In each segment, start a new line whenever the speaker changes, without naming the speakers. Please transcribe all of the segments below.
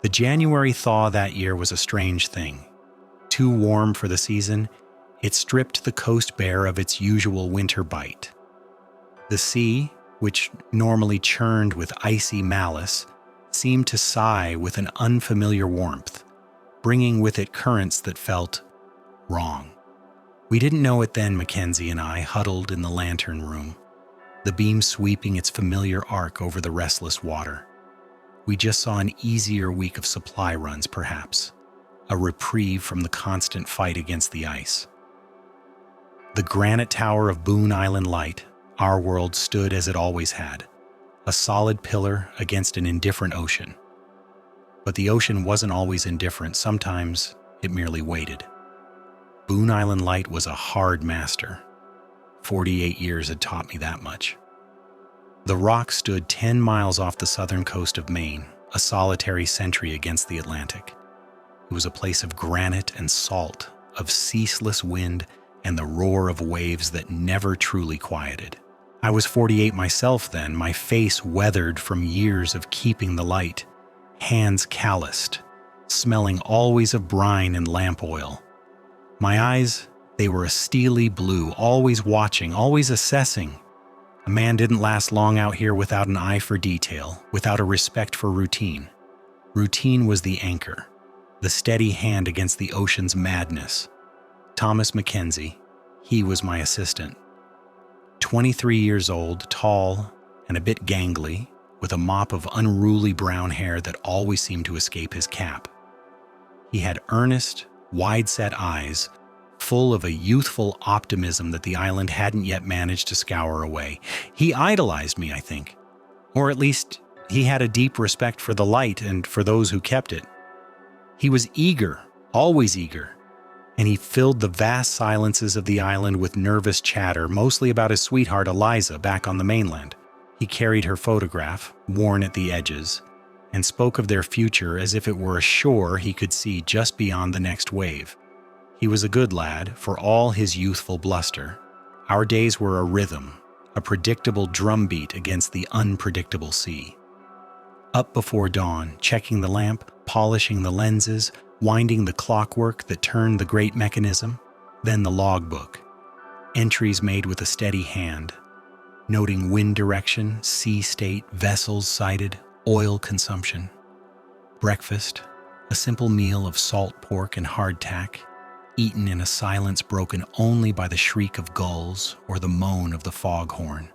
The January thaw that year was a strange thing. Too warm for the season, it stripped the coast bare of its usual winter bite. The sea, which normally churned with icy malice, seemed to sigh with an unfamiliar warmth, bringing with it currents that felt wrong. We didn't know it then, Mackenzie and I, huddled in the lantern room, the beam sweeping its familiar arc over the restless water. We just saw an easier week of supply runs, perhaps, a reprieve from the constant fight against the ice. The granite tower of Boone Island Light, our world, stood as it always had, a solid pillar against an indifferent ocean. But the ocean wasn't always indifferent, sometimes it merely waited. Boone Island Light was a hard master. 48 years had taught me that much. The rock stood 10 miles off the southern coast of Maine, a solitary sentry against the Atlantic. It was a place of granite and salt, of ceaseless wind and the roar of waves that never truly quieted. I was 48 myself then, my face weathered from years of keeping the light, hands calloused, smelling always of brine and lamp oil. My eyes, they were a steely blue, always watching, always assessing. A man didn't last long out here without an eye for detail, without a respect for routine. Routine was the anchor, the steady hand against the ocean's madness. Thomas Mackenzie, he was my assistant. 23 years old, tall and a bit gangly, with a mop of unruly brown hair that always seemed to escape his cap. He had earnest, wide-set eyes, full of a youthful optimism that the island hadn't yet managed to scour away. He idolized me, I think. Or at least, he had a deep respect for the light and for those who kept it. He was eager, always eager, and he filled the vast silences of the island with nervous chatter, mostly about his sweetheart Eliza back on the mainland. He carried her photograph, worn at the edges, and spoke of their future as if it were a shore he could see just beyond the next wave. He was a good lad, for all his youthful bluster. Our days were a rhythm, a predictable drumbeat against the unpredictable sea. Up before dawn, checking the lamp, polishing the lenses, winding the clockwork that turned the great mechanism, then the logbook. Entries made with a steady hand, noting wind direction, sea state, vessels sighted, oil consumption. Breakfast, a simple meal of salt pork and hardtack, eaten in a silence broken only by the shriek of gulls or the moan of the foghorn.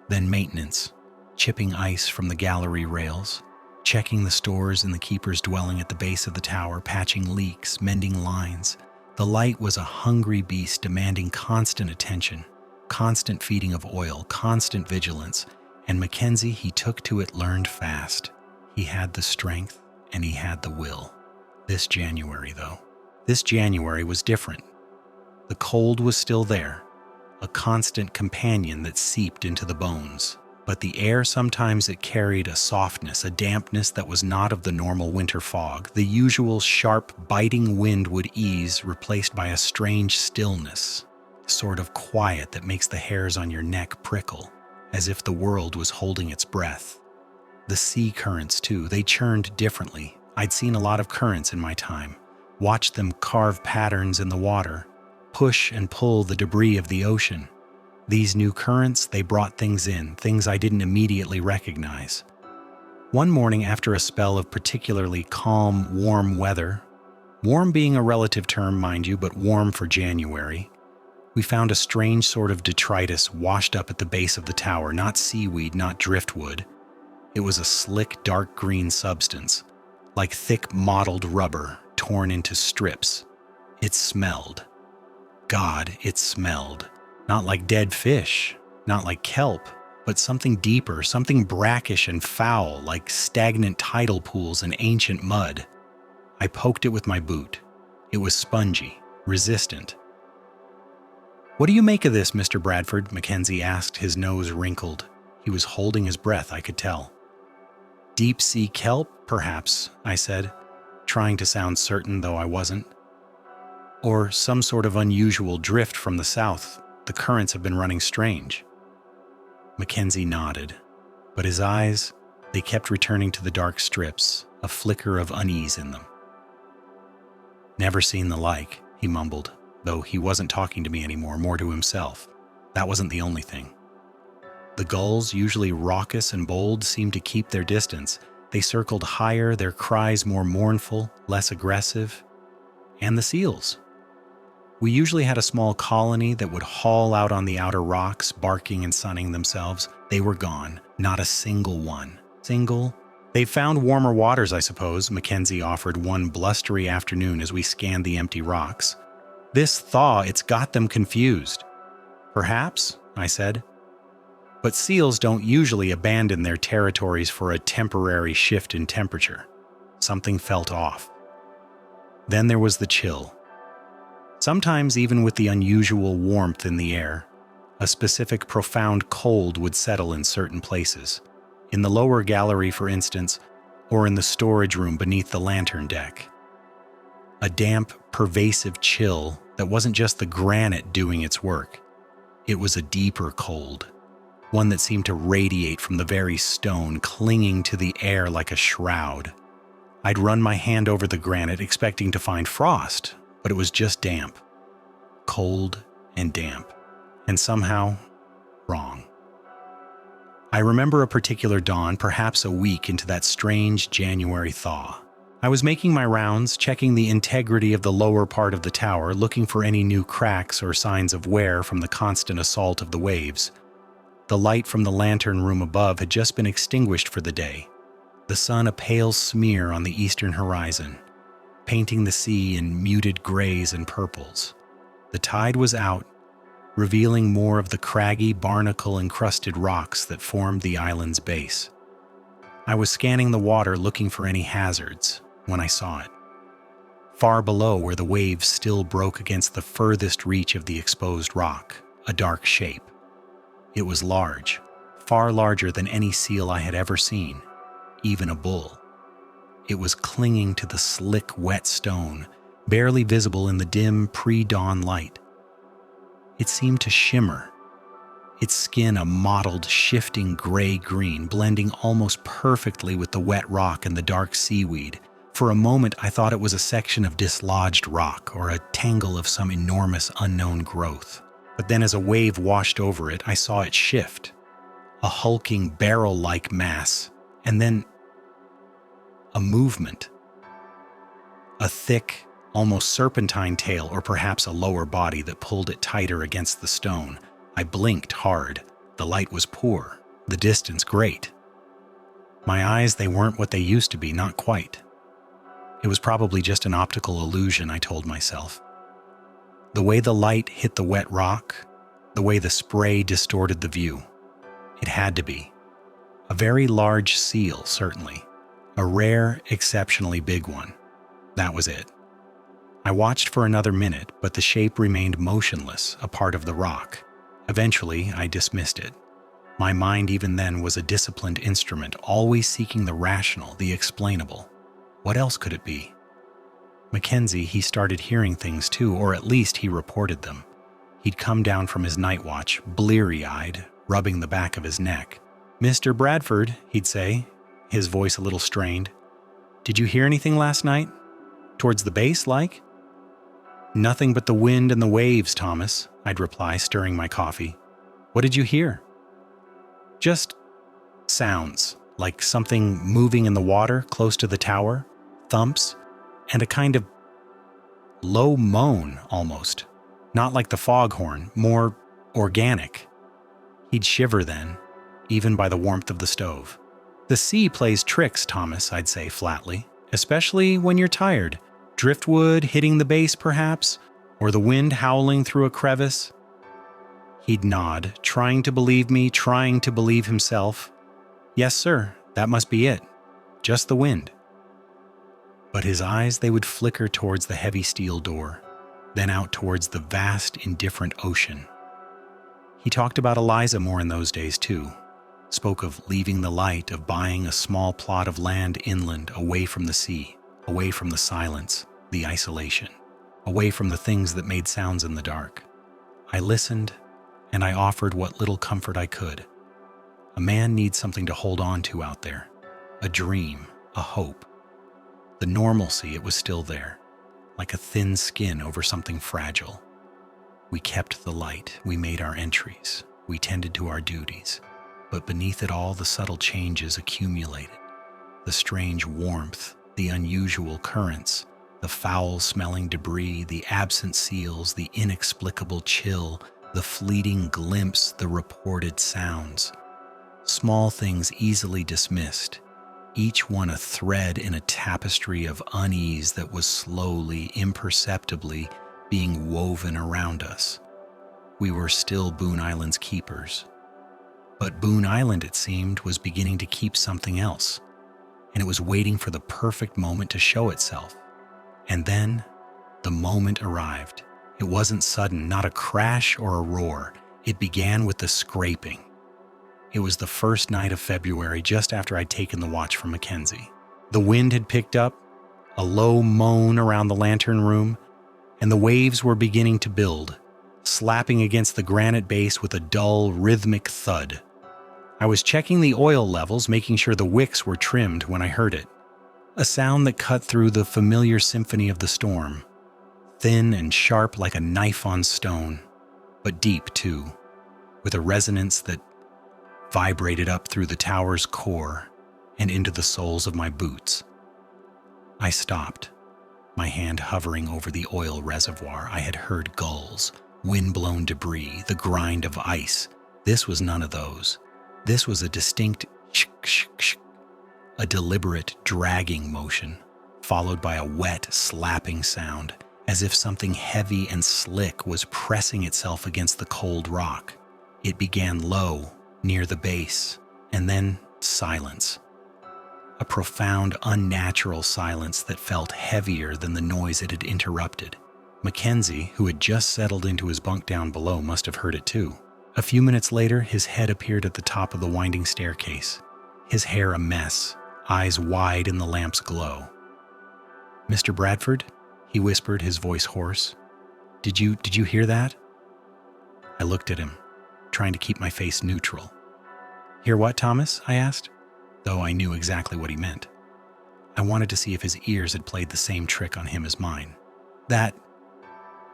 Then maintenance, chipping ice from the gallery rails, checking the stores in the keeper's dwelling at the base of the tower, patching leaks, mending lines. The light was a hungry beast demanding constant attention, constant feeding of oil, constant vigilance, and Mackenzie, he took to it, learned fast. He had the strength and he had the will. This January, though, this January was different. The cold was still there, a constant companion that seeped into the bones. But the air, sometimes it carried a softness, a dampness that was not of the normal winter fog. The usual sharp, biting wind would ease, replaced by a strange stillness, a sort of quiet that makes the hairs on your neck prickle, as if the world was holding its breath. The sea currents, too, they churned differently. I'd seen a lot of currents in my time, watched them carve patterns in the water, push and pull the debris of the ocean. These new currents, they brought things in, things I didn't immediately recognize. One morning after a spell of particularly calm, warm weather, warm being a relative term, mind you, but warm for January, we found a strange sort of detritus washed up at the base of the tower, not seaweed, not driftwood. It was a slick, dark green substance, like thick mottled rubber torn into strips. It smelled. God, it smelled. Not like dead fish, not like kelp, but something deeper, something brackish and foul, like stagnant tidal pools and ancient mud. I poked it with my boot. It was spongy, resistant. "What do you make of this, Mr. Bradford?" Mackenzie asked, his nose wrinkled. He was holding his breath, I could tell. "Deep sea kelp, perhaps," I said, trying to sound certain, though I wasn't. "Or some sort of unusual drift from the south. The currents have been running strange." Mackenzie nodded, but his eyes, they kept returning to the dark strips, a flicker of unease in them. "Never seen the like," he mumbled, though he wasn't talking to me anymore, more to himself. That wasn't the only thing. The gulls, usually raucous and bold, seemed to keep their distance. They circled higher, their cries more mournful, less aggressive. And the seals. We usually had a small colony that would haul out on the outer rocks, barking and sunning themselves. They were gone, not a single one. They found warmer waters, I suppose, Mackenzie offered one blustery afternoon as we scanned the empty rocks. "This thaw, it's got them confused." "Perhaps," I said. "But seals don't usually abandon their territories for a temporary shift in temperature." Something felt off. Then there was the chill. Sometimes, even with the unusual warmth in the air, a specific profound cold would settle in certain places. In the lower gallery, for instance, or in the storage room beneath the lantern deck. A damp, pervasive chill that wasn't just the granite doing its work. It was a deeper cold, one that seemed to radiate from the very stone, clinging to the air like a shroud. I'd run my hand over the granite, expecting to find frost, but it was just damp. Cold and damp, and somehow wrong. I remember a particular dawn, perhaps a week into that strange January thaw. I was making my rounds, checking the integrity of the lower part of the tower, looking for any new cracks or signs of wear from the constant assault of the waves. The light from the lantern room above had just been extinguished for the day, the sun a pale smear on the eastern horizon, painting the sea in muted grays and purples. The tide was out, revealing more of the craggy, barnacle-encrusted rocks that formed the island's base. I was scanning the water looking for any hazards when I saw it. Far below, where the waves still broke against the furthest reach of the exposed rock, a dark shape. It was large, far larger than any seal I had ever seen, even a bull. It was clinging to the slick, wet stone, barely visible in the dim, pre-dawn light. It seemed to shimmer, its skin a mottled, shifting gray-green, blending almost perfectly with the wet rock and the dark seaweed. For a moment, I thought it was a section of dislodged rock or a tangle of some enormous unknown growth. But then as a wave washed over it, I saw it shift, a hulking, barrel-like mass, and then a movement. A thick, almost serpentine tail, or perhaps a lower body that pulled it tighter against the stone. I blinked hard. The light was poor, the distance great. My eyes, they weren't what they used to be, not quite. It was probably just an optical illusion, I told myself. The way the light hit the wet rock, the way the spray distorted the view. It had to be. A very large seal, certainly. A rare, exceptionally big one. That was it. I watched for another minute, but the shape remained motionless, a part of the rock. Eventually, I dismissed it. My mind even then was a disciplined instrument, always seeking the rational, the explainable. What else could it be? Mackenzie, he started hearing things too, or at least he reported them. He'd come down from his night watch, bleary-eyed, rubbing the back of his neck. "Mr. Bradford," he'd say, his voice a little strained. "Did you hear anything last night? Towards the base, like?" "Nothing but the wind and the waves, Thomas," I'd reply, stirring my coffee. "What did you hear?" "Just sounds, like something moving in the water close to the tower, thumps, and a kind of low moan almost. Not like the foghorn, more organic." He'd shiver then, even by the warmth of the stove. "The sea plays tricks, Thomas," I'd say flatly, "especially when you're tired. Driftwood hitting the base, perhaps, or the wind howling through a crevice." He'd nod, trying to believe me, trying to believe himself. "Yes, sir, that must be it. Just the wind." But his eyes, they would flicker towards the heavy steel door, then out towards the vast, indifferent ocean. He talked about Eliza more in those days, too. Spoke of leaving the light, of buying a small plot of land inland, away from the sea, away from the silence, the isolation, away from the things that made sounds in the dark. I listened, and I offered what little comfort I could. A man needs something to hold on to out there, a dream, a hope. The normalcy, it was still there, like a thin skin over something fragile. We kept the light, we made our entries, we tended to our duties, but beneath it all the subtle changes accumulated. The strange warmth, the unusual currents, the foul-smelling debris, the absent seals, the inexplicable chill, the fleeting glimpse, the reported sounds. Small things easily dismissed, each one a thread in a tapestry of unease that was slowly, imperceptibly being woven around us. We were still Boone Island's keepers. But Boone Island, it seemed, was beginning to keep something else, and it was waiting for the perfect moment to show itself. And then, the moment arrived. It wasn't sudden, not a crash or a roar. It began with the scraping. It was the first night of February, just after I'd taken the watch from Mackenzie. The wind had picked up, a low moan around the lantern room, and the waves were beginning to build, slapping against the granite base with a dull, rhythmic thud. I was checking the oil levels, making sure the wicks were trimmed when I heard it. A sound that cut through the familiar symphony of the storm, thin and sharp like a knife on stone, but deep too, with a resonance that vibrated up through the tower's core and into the soles of my boots. I stopped, my hand hovering over the oil reservoir. I had heard gulls, wind-blown debris, the grind of ice. This was none of those. This was a distinct sh-sh-sh, a deliberate dragging motion, followed by a wet, slapping sound, as if something heavy and slick was pressing itself against the cold rock. It began low, near the base, and then silence. A profound, unnatural silence that felt heavier than the noise it had interrupted. Mackenzie, who had just settled into his bunk down below, must have heard it too. A few minutes later, his head appeared at the top of the winding staircase, his hair a mess, eyes wide in the lamp's glow. "Mr. Bradford?" he whispered, his voice hoarse. Did you hear that?" I looked at him, trying to keep my face neutral. "Hear what, Thomas?" I asked, though I knew exactly what he meant. I wanted to see if his ears had played the same trick on him as mine. That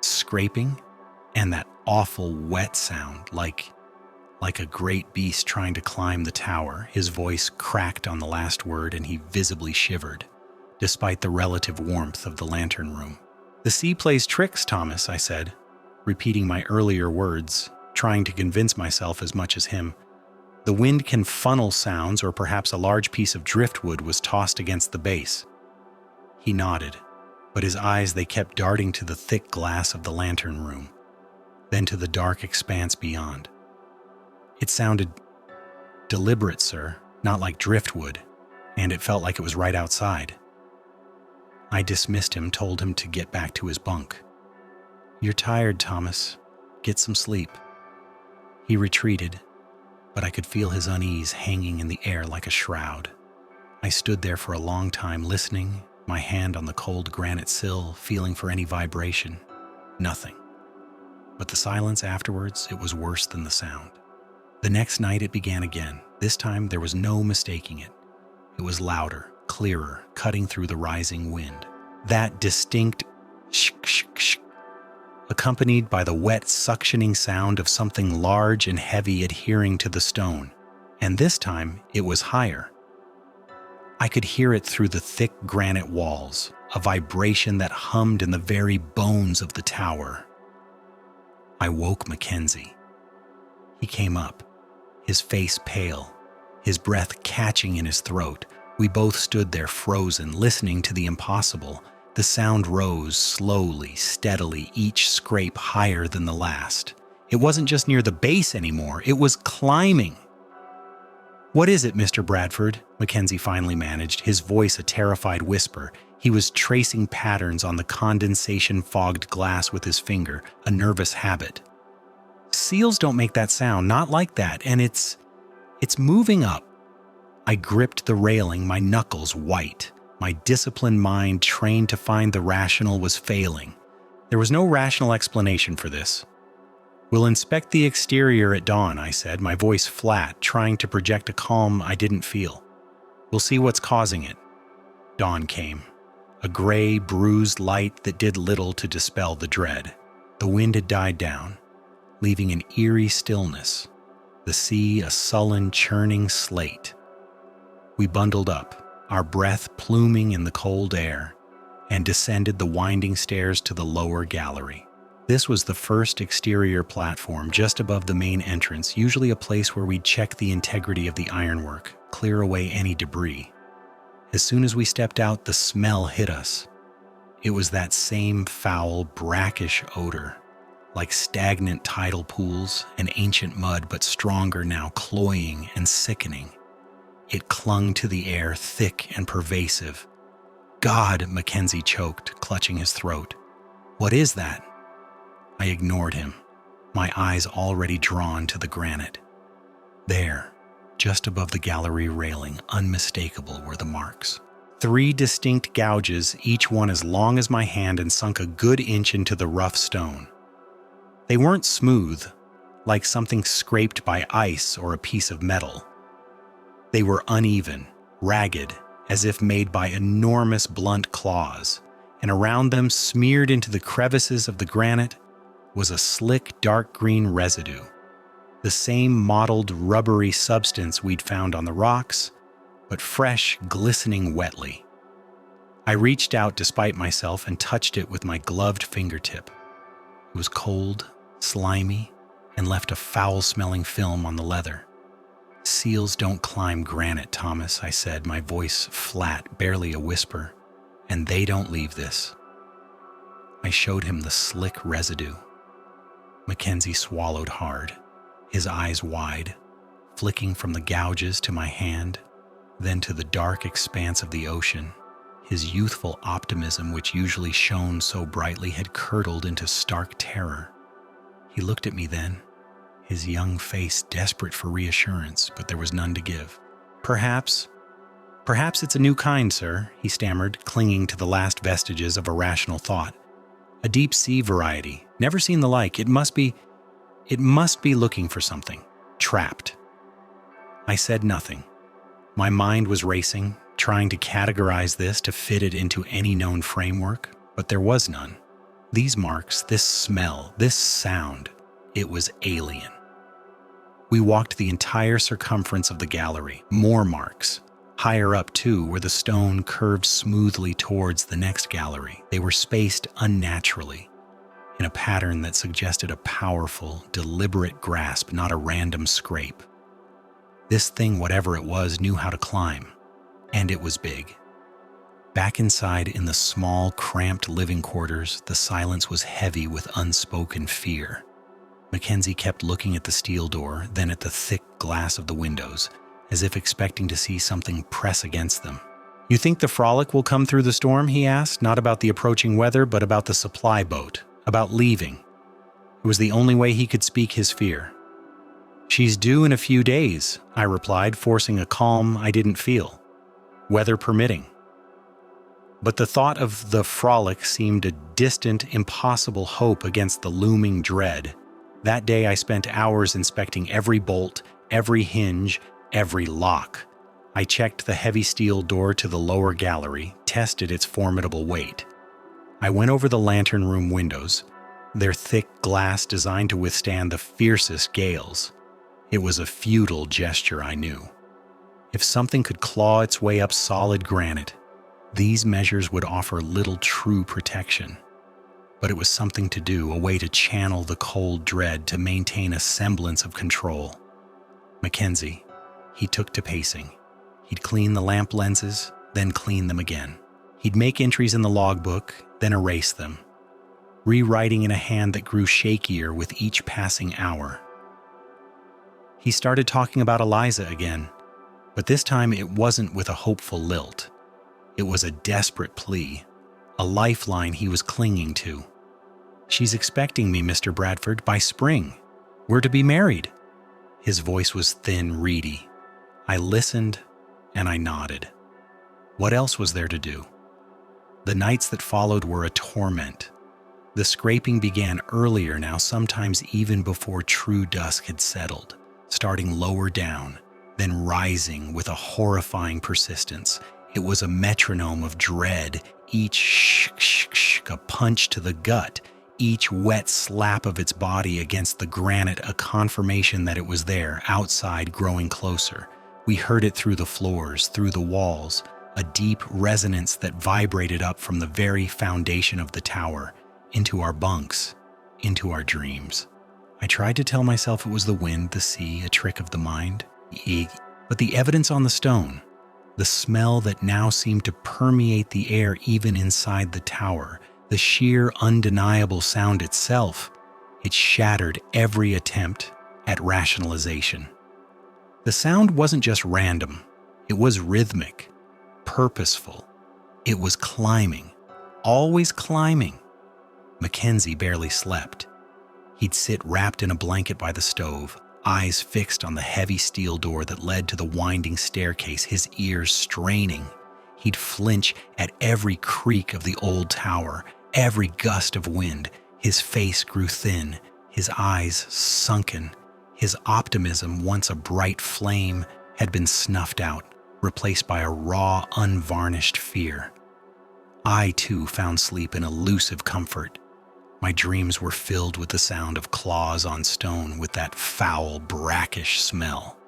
scraping and that awful wet sound, like a great beast trying to climb the tower. His voice cracked on the last word and he visibly shivered, despite the relative warmth of the lantern room. "The sea plays tricks, Thomas," I said, repeating my earlier words, trying to convince myself as much as him. "The wind can funnel sounds, or perhaps a large piece of driftwood was tossed against the base." He nodded, but his eyes, they kept darting to the thick glass of the lantern room, then to the dark expanse beyond. "It sounded deliberate, sir, not like driftwood, and it felt like it was right outside." I dismissed him, told him to get back to his bunk. "You're tired, Thomas. Get some sleep." He retreated, but I could feel his unease hanging in the air like a shroud. I stood there for a long time, listening, my hand on the cold granite sill, feeling for any vibration. Nothing. But the silence afterwards, it was worse than the sound. The next night it began again. This time there was no mistaking it. It was louder, clearer, cutting through the rising wind. That distinct sh-sh-sh, accompanied by the wet, suctioning sound of something large and heavy adhering to the stone. And this time it was higher. I could hear it through the thick granite walls, a vibration that hummed in the very bones of the tower. I woke Mackenzie. He came up, his face pale, his breath catching in his throat. We both stood there frozen, listening to the impossible. The sound rose slowly, steadily, each scrape higher than the last. It wasn't just near the base anymore, it was climbing. "What is it, Mr. Bradford?" Mackenzie finally managed, his voice a terrified whisper. He was tracing patterns on the condensation-fogged glass with his finger, a nervous habit. "Seals don't make that sound, not like that, and it's moving up." I gripped the railing, my knuckles white. My disciplined mind, trained to find the rational, was failing. There was no rational explanation for this. "We'll inspect the exterior at dawn," I said, my voice flat, trying to project a calm I didn't feel. "We'll see what's causing it." Dawn came. a gray, bruised light that did little to dispel the dread. The wind had died down, leaving an eerie stillness, the sea a sullen, churning slate. We bundled up, our breath pluming in the cold air, and descended the winding stairs to the lower gallery. This was the first exterior platform just above the main entrance, usually a place where we'd check the integrity of the ironwork, clear away any debris. As soon as we stepped out, the smell hit us. It was that same foul, brackish odor, like stagnant tidal pools and ancient mud, but stronger now, cloying and sickening. It clung to the air, thick and pervasive. God, Mackenzie choked, clutching his throat. What is that? I ignored him, my eyes already drawn to the granite. There, just above the gallery railing, unmistakable were the marks. 3 distinct gouges, each one as long as my hand and sunk a good inch into the rough stone. They weren't smooth, like something scraped by ice or a piece of metal. They were uneven, ragged, as if made by enormous blunt claws, and around them, smeared into the crevices of the granite, was a slick dark green residue. The same mottled, rubbery substance we'd found on the rocks, but fresh, glistening wetly. I reached out despite myself and touched it with my gloved fingertip. It was cold, slimy, and left a foul-smelling film on the leather. Seals don't climb granite, Thomas, I said, my voice flat, barely a whisper. And they don't leave this. I showed him the slick residue. Mackenzie swallowed hard, his eyes wide, flicking from the gouges to my hand, then to the dark expanse of the ocean. His youthful optimism, which usually shone so brightly, had curdled into stark terror. He looked at me then, his young face desperate for reassurance, but there was none to give. Perhaps it's a new kind, sir, he stammered, clinging to the last vestiges of a rational thought. A deep-sea variety. Never seen the like. It must be looking for something. Trapped. I said nothing. My mind was racing, trying to categorize this to fit it into any known framework, but there was none. These marks, this smell, this sound, it was alien. We walked the entire circumference of the gallery. More marks. Higher up, too, where the stone curved smoothly towards the next gallery. They were spaced unnaturally, in a pattern that suggested a powerful, deliberate grasp, not a random scrape. This thing, whatever it was, knew how to climb, and it was big. Back inside in the small, cramped living quarters, the silence was heavy with unspoken fear. Mackenzie kept looking at the steel door, then at the thick glass of the windows, as if expecting to see something press against them. You think the Frolic will come through the storm, he asked, not about the approaching weather, but about the supply boat, about leaving. It was the only way he could speak his fear. She's due in a few days, I replied, forcing a calm I didn't feel, weather permitting. But the thought of the Frolic seemed a distant, impossible hope against the looming dread. That day I spent hours inspecting every bolt, every hinge, every lock. I checked the heavy steel door to the lower gallery, tested its formidable weight. I went over the lantern room windows, their thick glass designed to withstand the fiercest gales. It was a futile gesture, I knew. If something could claw its way up solid granite, these measures would offer little true protection. But it was something to do, a way to channel the cold dread, to maintain a semblance of control. Mackenzie, he took to pacing. He'd clean the lamp lenses, then clean them again. He'd make entries in the logbook, then erase them, rewriting in a hand that grew shakier with each passing hour. He started talking about Eliza again, but this time it wasn't with a hopeful lilt. It was a desperate plea, a lifeline he was clinging to. She's expecting me, Mr. Bradford, by spring. We're to be married. His voice was thin, reedy. I listened, and I nodded. What else was there to do? The nights that followed were a torment. The scraping began earlier now, sometimes even before true dusk had settled, starting lower down, then rising with a horrifying persistence. It was a metronome of dread, each shh, a punch to the gut, each wet slap of its body against the granite a confirmation that it was there, outside, growing closer. We heard it through the floors, through the walls, a deep resonance that vibrated up from the very foundation of the tower, into our bunks, into our dreams. I tried to tell myself it was the wind, the sea, a trick of the mind. But the evidence on the stone, the smell that now seemed to permeate the air even inside the tower, the sheer undeniable sound itself, it shattered every attempt at rationalization. The sound wasn't just random, it was rhythmic, purposeful. It was climbing, always climbing. Mackenzie barely slept. He'd sit wrapped in a blanket by the stove, eyes fixed on the heavy steel door that led to the winding staircase, his ears straining. He'd flinch at every creak of the old tower, every gust of wind. His face grew thin, his eyes sunken. His optimism, once a bright flame, had been snuffed out, replaced by a raw, unvarnished fear. I, too, found sleep an elusive comfort. My dreams were filled with the sound of claws on stone, with that foul, brackish smell.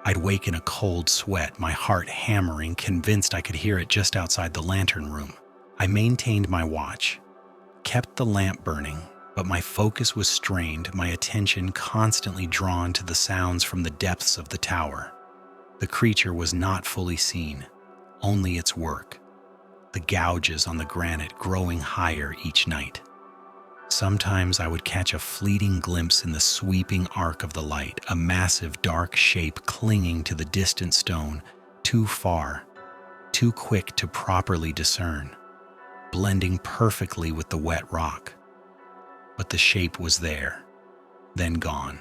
I'd wake in a cold sweat, my heart hammering, convinced I could hear it just outside the lantern room. I maintained my watch, kept the lamp burning, but my focus was strained, my attention constantly drawn to the sounds from the depths of the tower. The creature was not fully seen, only its work, the gouges on the granite growing higher each night. Sometimes I would catch a fleeting glimpse in the sweeping arc of the light, a massive dark shape clinging to the distant stone, too far, too quick to properly discern, blending perfectly with the wet rock. But the shape was there, then gone,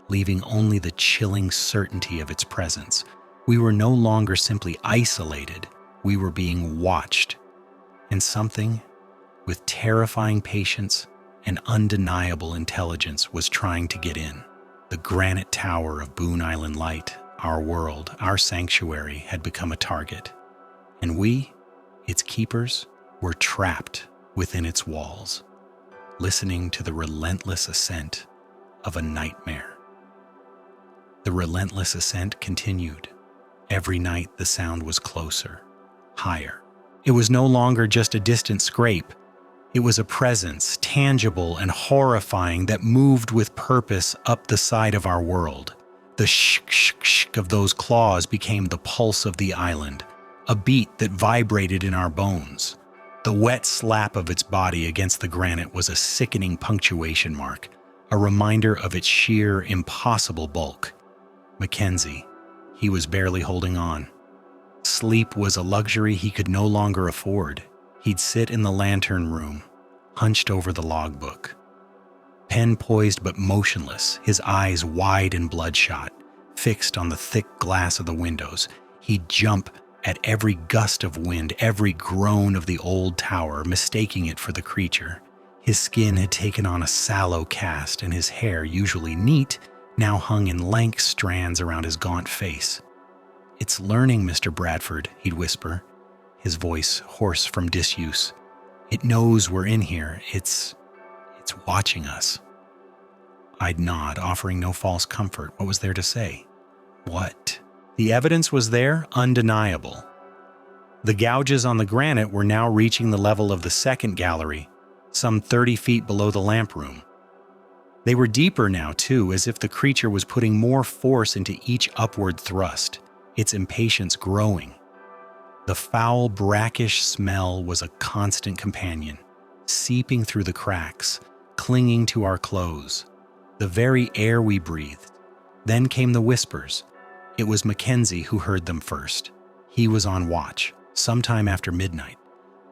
leaving only the chilling certainty of its presence. We were no longer simply isolated, we were being watched, and something with terrifying patience and undeniable intelligence was trying to get in. The granite tower of Boone Island Light, our world, our sanctuary, had become a target, and we, its keepers, were trapped within its walls, listening to the relentless ascent of a nightmare. The relentless ascent continued. Every night the sound was closer, higher. It was no longer just a distant scrape. It was a presence, tangible and horrifying, that moved with purpose up the side of our world. The shk of those claws became the pulse of the island, a beat that vibrated in our bones. The wet slap of its body against the granite was a sickening punctuation mark, a reminder of its sheer, impossible bulk. Mackenzie, he was barely holding on. Sleep was a luxury he could no longer afford. He'd sit in the lantern room, hunched over the logbook. Pen poised but motionless, his eyes wide and bloodshot, fixed on the thick glass of the windows. He'd jump at every gust of wind, every groan of the old tower, mistaking it for the creature. His skin had taken on a sallow cast, and his hair, usually neat, now hung in lank strands around his gaunt face. "It's learning, Mr. Bradford," he'd whisper, his voice hoarse from disuse. "It knows we're in here. It's watching us." I'd nod, offering no false comfort. What was there to say? What? The evidence was there, undeniable. The gouges on the granite were now reaching the level of the second gallery, some 30 feet below the lamp room. They were deeper now, too, as if the creature was putting more force into each upward thrust, its impatience growing. The foul, brackish smell was a constant companion, seeping through the cracks, clinging to our clothes, the very air we breathed. Then came the whispers. It was Mackenzie who heard them first. He was on watch, sometime after midnight.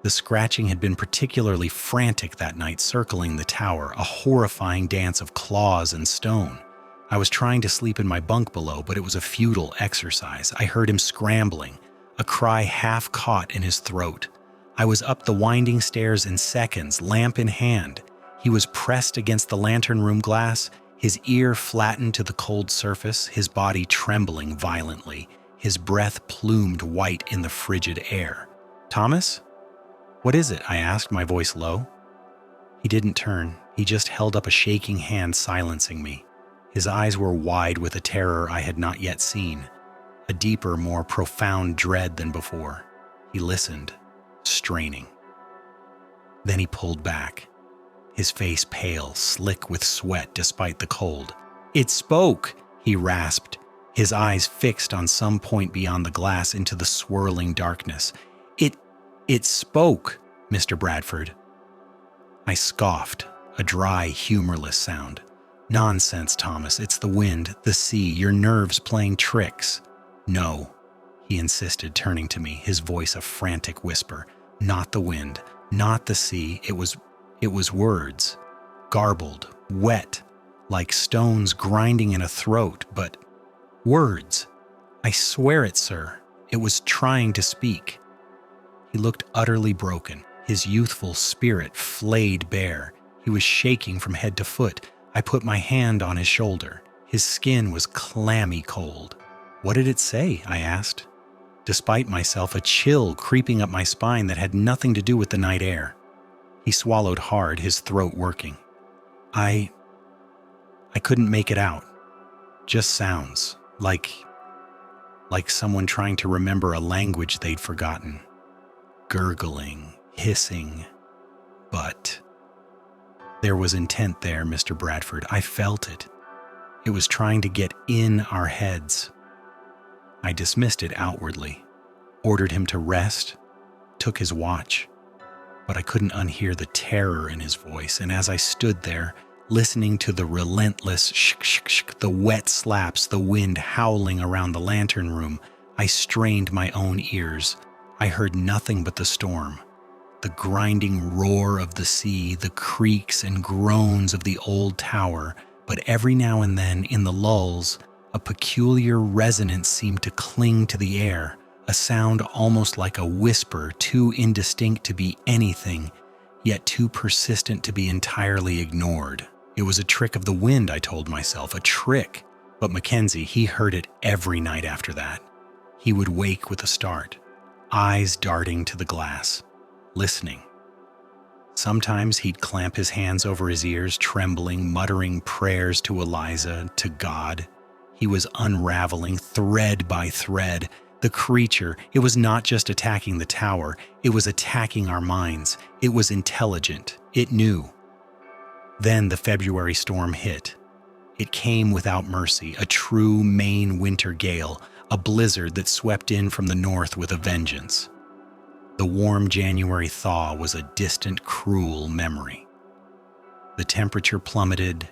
The scratching had been particularly frantic that night, circling the tower, a horrifying dance of claws and stone. I was trying to sleep in my bunk below, but it was a futile exercise. I heard him scrambling, a cry half caught in his throat. I was up the winding stairs in seconds, lamp in hand. He was pressed against the lantern room glass, his ear flattened to the cold surface, his body trembling violently, his breath plumed white in the frigid air. "Thomas?" "What is it?" I asked, my voice low. He didn't turn. He just held up a shaking hand, silencing me. His eyes were wide with a terror I had not yet seen, a deeper, more profound dread than before. He listened, straining. Then he pulled back, his face pale, slick with sweat despite the cold. "It spoke!" he rasped, his eyes fixed on some point beyond the glass into the swirling darkness. It spoke, Mr. Bradford." I scoffed, a dry, humorless sound. "Nonsense, Thomas. It's the wind, the sea, your nerves playing tricks." "No," he insisted, turning to me, his voice a frantic whisper. "Not the wind, not the sea. It was words, garbled, wet, like stones grinding in a throat, but words. I swear it, sir. It was trying to speak." He looked utterly broken, his youthful spirit flayed bare. He was shaking from head to foot. I put my hand on his shoulder. His skin was clammy cold. "What did it say?" I asked, despite myself, a chill creeping up my spine that had nothing to do with the night air. He swallowed hard, his throat working. I couldn't make it out. Just sounds, like someone trying to remember a language they'd forgotten. Gurgling, hissing, but there was intent there, Mr. Bradford. I felt it. It was trying to get in our heads. I dismissed it outwardly, ordered him to rest, took his watch, but I couldn't unhear the terror in his voice, and as I stood there, listening to the relentless shk-shk-shk, the wet slaps, the wind howling around the lantern room, I strained my own ears. I heard nothing but the storm, the grinding roar of the sea, the creaks and groans of the old tower, but every now and then, in the lulls, a peculiar resonance seemed to cling to the air, a sound almost like a whisper, too indistinct to be anything, yet too persistent to be entirely ignored. It was a trick of the wind, I told myself, a trick. But Mackenzie, he heard it every night after that. He would wake with a start, eyes darting to the glass, listening. Sometimes he'd clamp his hands over his ears, trembling, muttering prayers to Eliza, to God. He was unraveling thread by thread. The creature, it was not just attacking the tower, it was attacking our minds. It was intelligent. It knew. Then the February storm hit. It came without mercy, a true Maine winter gale, a blizzard that swept in from the north with a vengeance. The warm January thaw was a distant, cruel memory. The temperature plummeted,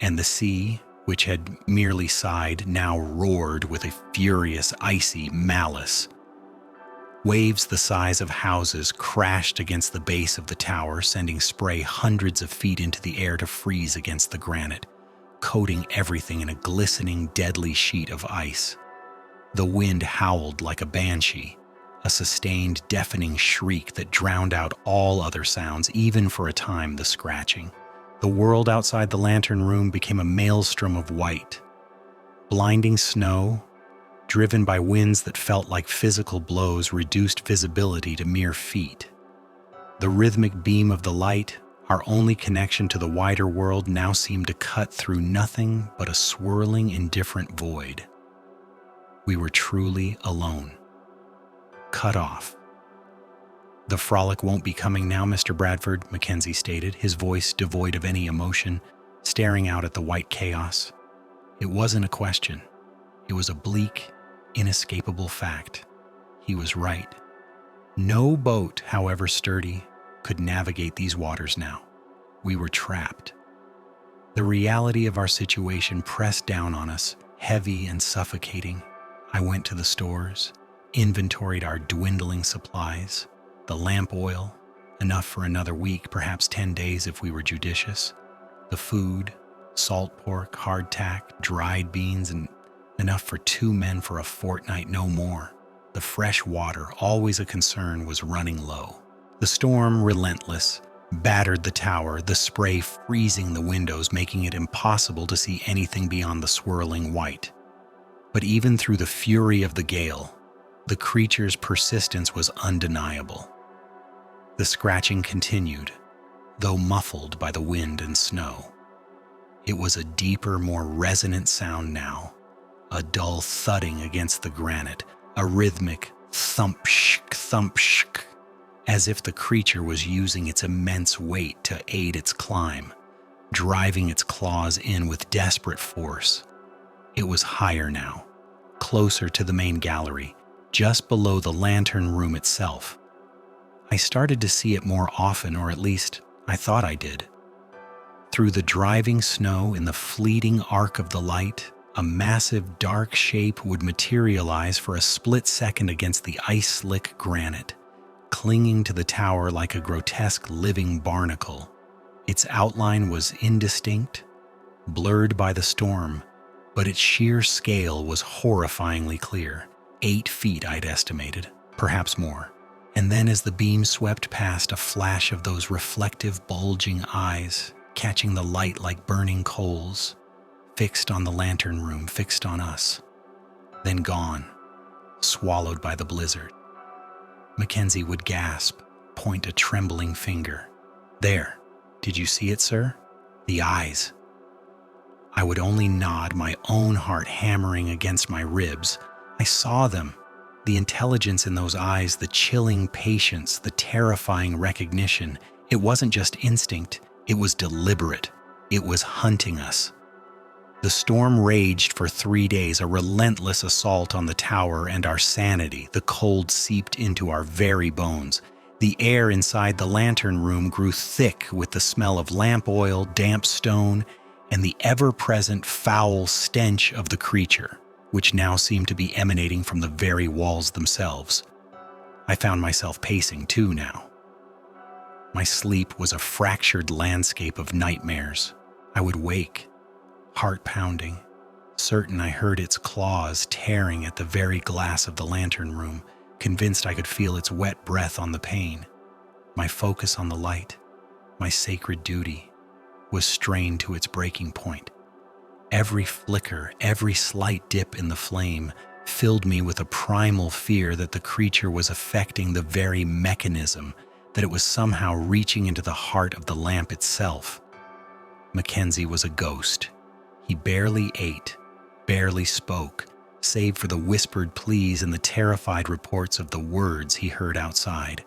and the sea, which had merely sighed, now roared with a furious, icy malice. Waves the size of houses crashed against the base of the tower, sending spray hundreds of feet into the air to freeze against the granite, coating everything in a glistening, deadly sheet of ice. The wind howled like a banshee, a sustained, deafening shriek that drowned out all other sounds, even for a time the scratching. The world outside the lantern room became a maelstrom of white. Blinding snow, driven by winds that felt like physical blows, reduced visibility to mere feet. The rhythmic beam of the light, our only connection to the wider world, now seemed to cut through nothing but a swirling, indifferent void. We were truly alone. Cut off. "The frolic won't be coming now, Mr. Bradford," Mackenzie stated, his voice devoid of any emotion, staring out at the white chaos. It wasn't a question. It was a bleak, inescapable fact. He was right. No boat, however sturdy, could navigate these waters now. We were trapped. The reality of our situation pressed down on us, heavy and suffocating. I went to the stores, inventoried our dwindling supplies, the lamp oil, enough for another week, perhaps 10 days if we were judicious, the food, salt pork, hardtack, dried beans, and enough for 2 men for a fortnight, no more. The fresh water, always a concern, was running low. The storm, relentless, battered the tower, the spray freezing the windows, making it impossible to see anything beyond the swirling white. But even through the fury of the gale, the creature's persistence was undeniable. The The scratching continued, though muffled by the wind and snow. It was a deeper, more resonant sound now, a dull thudding against the granite, a rhythmic thump-shk, as if the creature was using its immense weight to aid its climb, driving its claws in with desperate force. It was higher now, closer to the main gallery, just below the lantern room itself. I started to see it more often, or at least I thought I did. Through the driving snow, in the fleeting arc of the light, a massive dark shape would materialize for a split second against the ice-slick granite, clinging to the tower like a grotesque living barnacle. Its outline was indistinct, blurred by the storm, but its sheer scale was horrifyingly clear. 8 feet, I'd estimated, perhaps more. And then as the beam swept past, a flash of those reflective, bulging eyes, catching the light like burning coals, fixed on the lantern room, fixed on us. Then gone, swallowed by the blizzard. Mackenzie would gasp, point a trembling finger. There, did you see it, sir? The eyes. I would only nod, my own heart hammering against my ribs. I saw them. The intelligence in those eyes, the chilling patience, the terrifying recognition. It wasn't just instinct, it was deliberate. It was hunting us. The storm raged for 3 days, a relentless assault on the tower and our sanity. The cold seeped into our very bones. The air inside the lantern room grew thick with the smell of lamp oil, damp stone, and the ever-present foul stench of the creature, which now seemed to be emanating from the very walls themselves. I found myself pacing too now. My sleep was a fractured landscape of nightmares. I would wake, heart pounding, certain I heard its claws tearing at the very glass of the lantern room, convinced I could feel its wet breath on the pane. My focus on the light, my sacred duty, was strained to its breaking point. Every flicker, every slight dip in the flame filled me with a primal fear that the creature was affecting the very mechanism, that it was somehow reaching into the heart of the lamp itself. Mackenzie was a ghost. He barely ate, barely spoke, save for the whispered pleas and the terrified reports of the words he heard outside.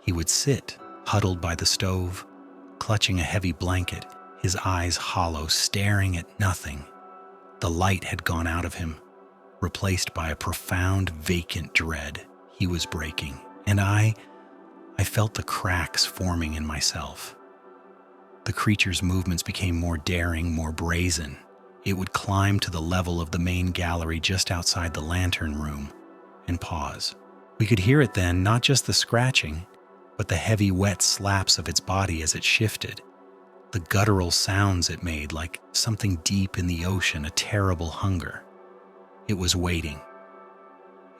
He would sit, huddled by the stove, clutching a heavy blanket, his eyes hollow, staring at nothing. The light had gone out of him, replaced by a profound, vacant dread. He was breaking, and I felt the cracks forming in myself. The creature's movements became more daring, more brazen. It would climb to the level of the main gallery just outside the lantern room and pause. We could hear it then, not just the scratching, but the heavy, wet slaps of its body as it shifted. The guttural sounds it made, like something deep in the ocean, a terrible hunger. It was waiting.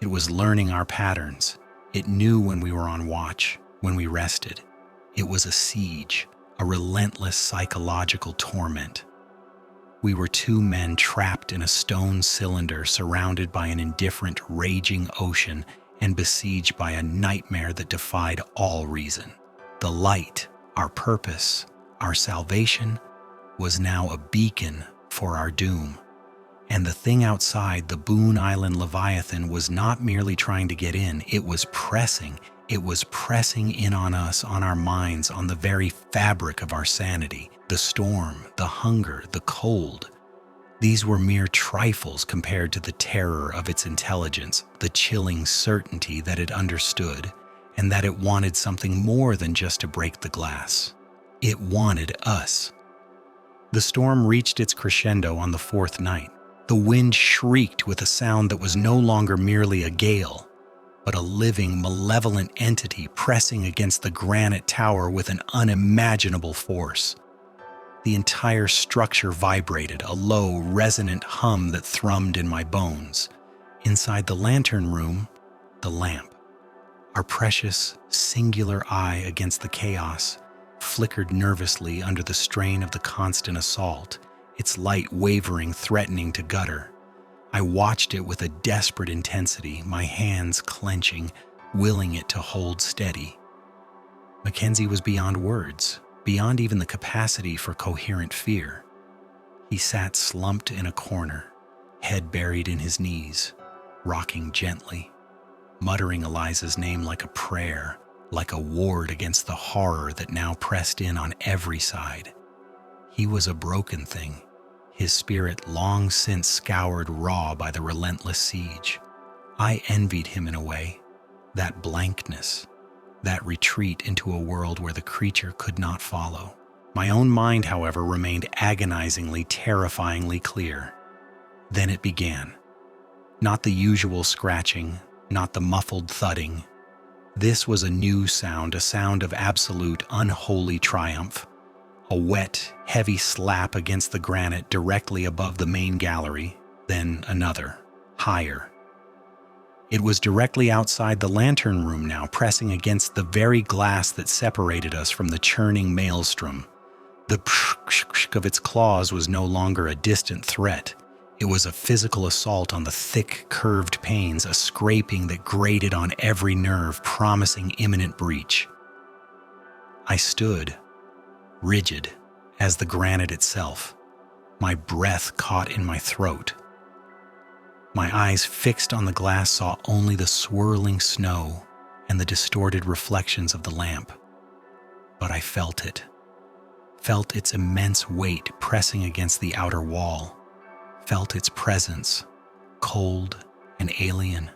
It was learning our patterns. It knew when we were on watch, when we rested. It was a siege, a relentless psychological torment. We were 2 men trapped in a stone cylinder, surrounded by an indifferent, raging ocean and besieged by a nightmare that defied all reason. The light, our purpose, our salvation, was now a beacon for our doom. And the thing outside, the Boone Island Leviathan, was not merely trying to get in, it was pressing. It was pressing in on us, on our minds, on the very fabric of our sanity. The storm, the hunger, the cold. These were mere trifles compared to the terror of its intelligence, the chilling certainty that it understood, and that it wanted something more than just to break the glass. It wanted us. The storm reached its crescendo on the 4th night. The wind shrieked with a sound that was no longer merely a gale, but a living, malevolent entity pressing against the granite tower with an unimaginable force. The entire structure vibrated, a low, resonant hum that thrummed in my bones. Inside the lantern room, the lamp, our precious, singular eye against the chaos, flickered nervously under the strain of the constant assault, its light wavering, threatening to gutter. I watched it with a desperate intensity, my hands clenching, willing it to hold steady. Mackenzie was beyond words, beyond even the capacity for coherent fear. He sat slumped in a corner, head buried in his knees, rocking gently, muttering Eliza's name like a prayer, like a ward against the horror that now pressed in on every side. He was a broken thing, his spirit long since scoured raw by the relentless siege. I envied him in a way, that blankness, that retreat into a world where the creature could not follow. My own mind, however, remained agonizingly, terrifyingly clear. Then it began. Not the usual scratching, not the muffled thudding. This was a new sound, a sound of absolute, unholy triumph. A wet, heavy slap against the granite directly above the main gallery, then another, higher. It was directly outside the lantern room now, pressing against the very glass that separated us from the churning maelstrom. The psh of its claws was no longer a distant threat. It was a physical assault on the thick, curved panes, a scraping that grated on every nerve, promising imminent breach. I stood, rigid as the granite itself, my breath caught in my throat. My eyes fixed on the glass saw only the swirling snow and the distorted reflections of the lamp. But I felt it. Felt its immense weight pressing against the outer wall, felt its presence, cold and alien,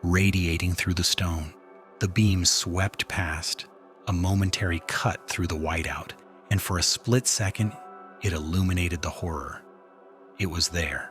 radiating through the stone. The beam swept past, a momentary cut through the whiteout, and for a split second, it illuminated the horror. It was there.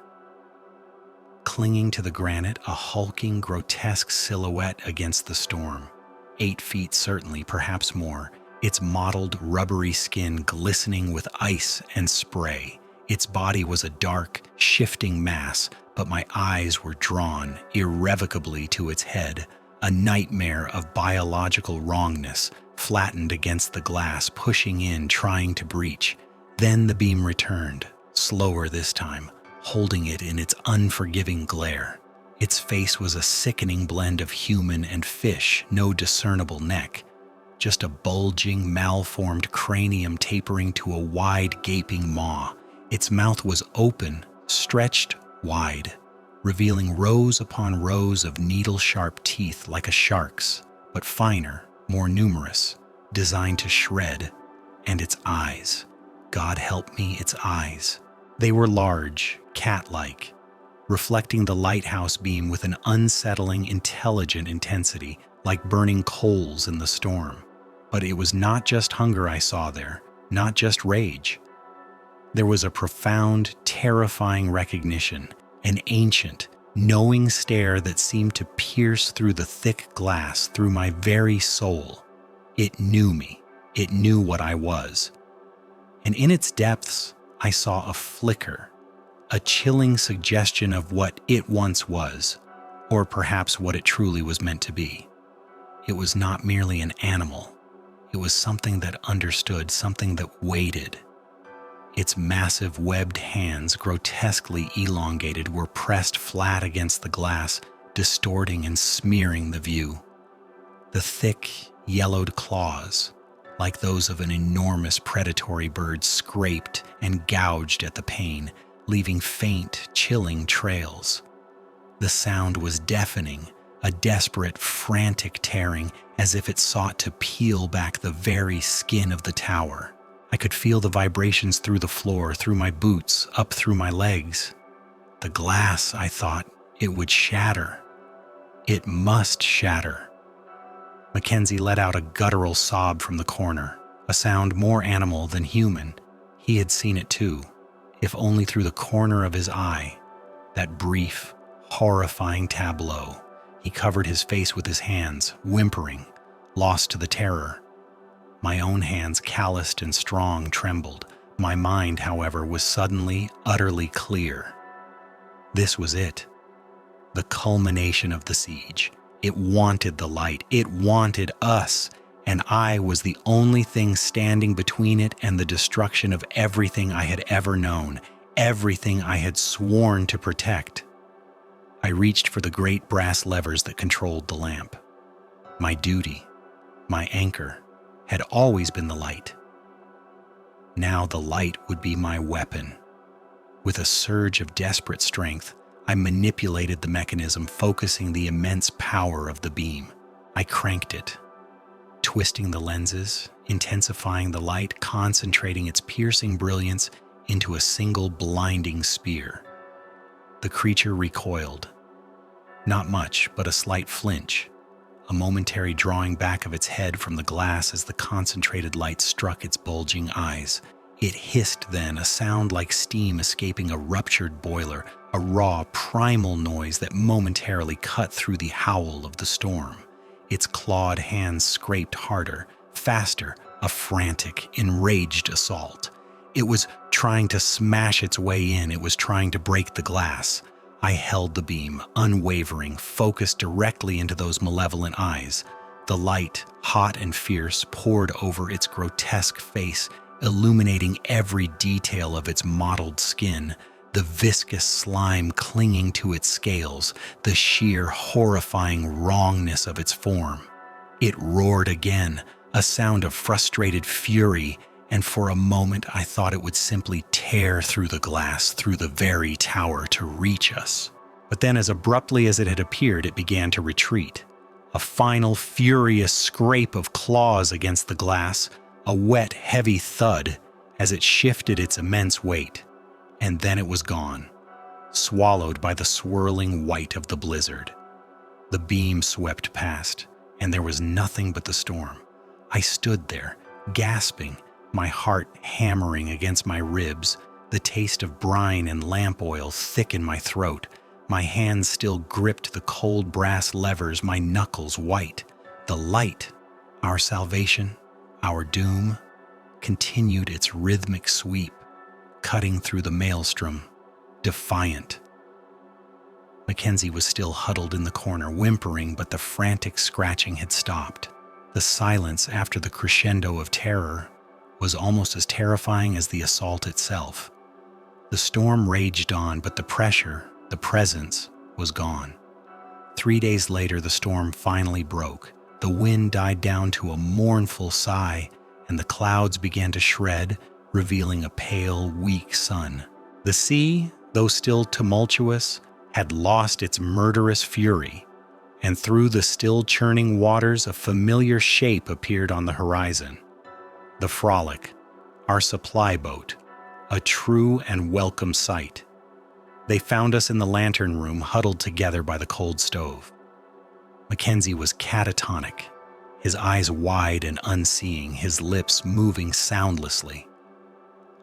Clinging to the granite, a hulking, grotesque silhouette against the storm. 8 feet certainly, perhaps more, its mottled, rubbery skin glistening with ice and spray. Its body was a dark, shifting mass, but my eyes were drawn irrevocably to its head, a nightmare of biological wrongness, flattened against the glass, pushing in, trying to breach. Then the beam returned, slower this time, holding it in its unforgiving glare. Its face was a sickening blend of human and fish, no discernible neck. Just a bulging, malformed cranium tapering to a wide, gaping maw. Its mouth was open, stretched wide, revealing rows upon rows of needle-sharp teeth like a shark's, but finer, more numerous, designed to shred. And its eyes. God help me, its eyes. They were large, cat-like, reflecting the lighthouse beam with an unsettling, intelligent intensity, like burning coals in the storm. But it was not just hunger I saw there, not just rage. There was a profound, terrifying recognition, an ancient, knowing stare that seemed to pierce through the thick glass, through my very soul. It knew me. It knew what I was. And in its depths, I saw a flicker, a chilling suggestion of what it once was, or perhaps what it truly was meant to be. It was not merely an animal. It was something that understood, something that waited. Its massive webbed hands, grotesquely elongated, were pressed flat against the glass, distorting and smearing the view. The thick, yellowed claws, like those of an enormous predatory bird, scraped and gouged at the pane, leaving faint, chilling trails. The sound was deafening, a desperate, frantic tearing, as if it sought to peel back the very skin of the tower. I could feel the vibrations through the floor, through my boots, up through my legs. The glass, I thought, it would shatter. It must shatter. Mackenzie let out a guttural sob from the corner, a sound more animal than human. He had seen it too, if only through the corner of his eye. That brief, horrifying tableau. He covered his face with his hands, whimpering, lost to the terror. My own hands, calloused and strong, trembled. My mind, however, was suddenly, utterly clear. This was it. The culmination of the siege. It wanted the light. It wanted us. And I was the only thing standing between it and the destruction of everything I had ever known, everything I had sworn to protect. I reached for the great brass levers that controlled the lamp. My duty, my anchor, had always been the light. Now the light would be my weapon. With a surge of desperate strength, I manipulated the mechanism, focusing the immense power of the beam. I cranked it, twisting the lenses, intensifying the light, concentrating its piercing brilliance into a single blinding spear. The creature recoiled. Not much, but a slight flinch, a momentary drawing back of its head from the glass as the concentrated light struck its bulging eyes. It hissed then, a sound like steam escaping a ruptured boiler, a raw, primal noise that momentarily cut through the howl of the storm. Its clawed hands scraped harder, faster, a frantic, enraged assault. It was trying to smash its way in. It was trying to break the glass. I held the beam, unwavering, focused directly into those malevolent eyes. The light, hot and fierce, poured over its grotesque face, illuminating every detail of its mottled skin, the viscous slime clinging to its scales, the sheer, horrifying wrongness of its form. It roared again, a sound of frustrated fury, and for a moment I thought it would simply tear through the glass, through the very tower, to reach us. But then, as abruptly as it had appeared, it began to retreat. A final, furious scrape of claws against the glass, a wet, heavy thud as it shifted its immense weight. And then it was gone, swallowed by the swirling white of the blizzard. The beam swept past, and there was nothing but the storm. I stood there, gasping, my heart hammering against my ribs, the taste of brine and lamp oil thick in my throat. My hands still gripped the cold brass levers, my knuckles white. The light, our salvation, our doom, continued its rhythmic sweep, cutting through the maelstrom, defiant. Mackenzie was still huddled in the corner, whimpering, but the frantic scratching had stopped. The silence after the crescendo of terror was almost as terrifying as the assault itself. The storm raged on, but the pressure, the presence, was gone. 3 days later, the storm finally broke. The wind died down to a mournful sigh, and the clouds began to shred, revealing a pale, weak sun. The sea, though still tumultuous, had lost its murderous fury, and through the still churning waters a familiar shape appeared on the horizon. The Frolic, our supply boat, a true and welcome sight. They found us in the lantern room, huddled together by the cold stove. Mackenzie was catatonic, his eyes wide and unseeing, his lips moving soundlessly.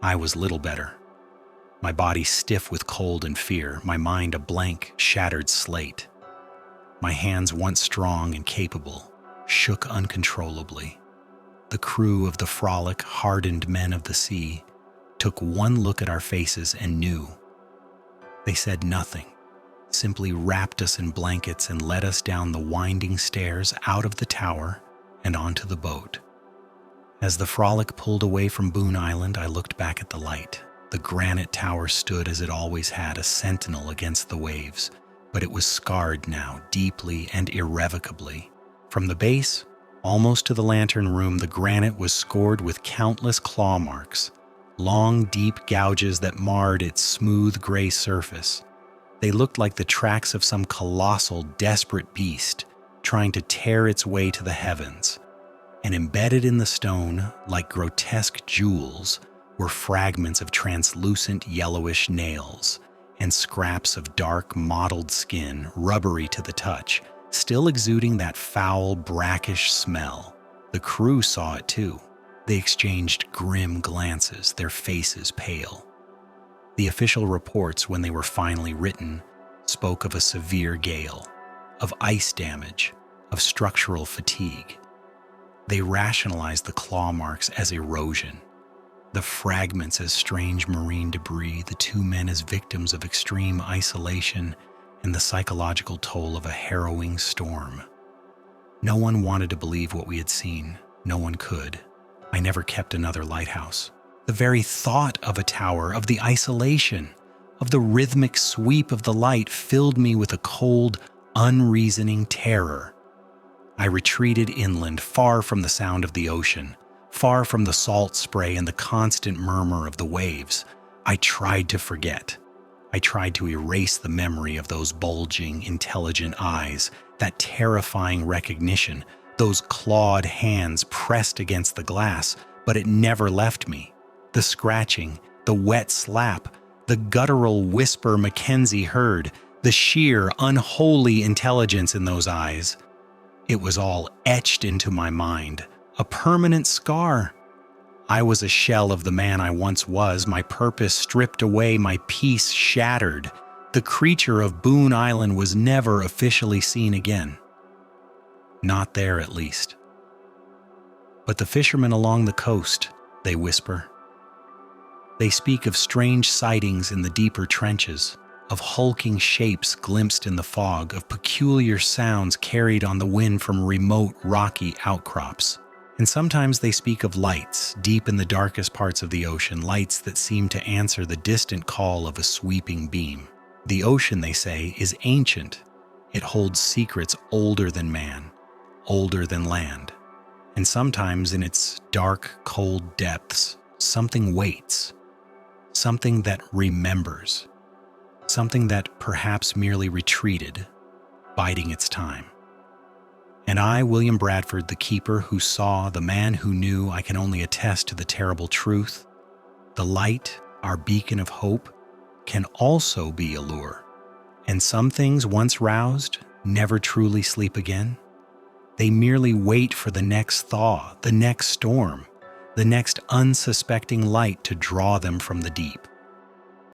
I was little better, my body stiff with cold and fear, my mind a blank, shattered slate. My hands, once strong and capable, shook uncontrollably. The crew of the Frolic, hardened men of the sea, took one look at our faces and knew. They said nothing, simply wrapped us in blankets and led us down the winding stairs out of the tower and onto the boat. As the Frolic pulled away from Boone Island, I looked back at the light. The granite tower stood as it always had, a sentinel against the waves, but it was scarred now, deeply and irrevocably. From the base, almost to the lantern room, the granite was scored with countless claw marks, long, deep gouges that marred its smooth gray surface. They looked like the tracks of some colossal, desperate beast trying to tear its way to the heavens. And embedded in the stone, like grotesque jewels, were fragments of translucent yellowish nails and scraps of dark, mottled skin, rubbery to the touch, still exuding that foul, brackish smell. The crew saw it too. They exchanged grim glances, their faces pale. The official reports, when they were finally written, spoke of a severe gale, of ice damage, of structural fatigue. They rationalized the claw marks as erosion, the fragments as strange marine debris, the two men as victims of extreme isolation, and the psychological toll of a harrowing storm. No one wanted to believe what we had seen. No one could. I never kept another lighthouse. The very thought of a tower, of the isolation, of the rhythmic sweep of the light filled me with a cold, unreasoning terror. I retreated inland, far from the sound of the ocean, far from the salt spray and the constant murmur of the waves. I tried to forget. I tried to erase the memory of those bulging, intelligent eyes, that terrifying recognition, those clawed hands pressed against the glass, but it never left me. The scratching, the wet slap, the guttural whisper Mackenzie heard, the sheer, unholy intelligence in those eyes. It was all etched into my mind, a permanent scar. I was a shell of the man I once was, my purpose stripped away, my peace shattered. The creature of Boone Island was never officially seen again. Not there, at least. But the fishermen along the coast, they whisper. They speak of strange sightings in the deeper trenches, of hulking shapes glimpsed in the fog, of peculiar sounds carried on the wind from remote rocky outcrops. And sometimes they speak of lights deep in the darkest parts of the ocean, lights that seem to answer the distant call of a sweeping beam. The ocean, they say, is ancient. It holds secrets older than man, older than land. And sometimes in its dark, cold depths, something waits, something that remembers, something that perhaps merely retreated, biding its time. And I, William Bradford, the keeper who saw, the man who knew, I can only attest to the terrible truth. The light, our beacon of hope, can also be a lure. And some things, once roused, never truly sleep again. They merely wait for the next thaw, the next storm, the next unsuspecting light to draw them from the deep.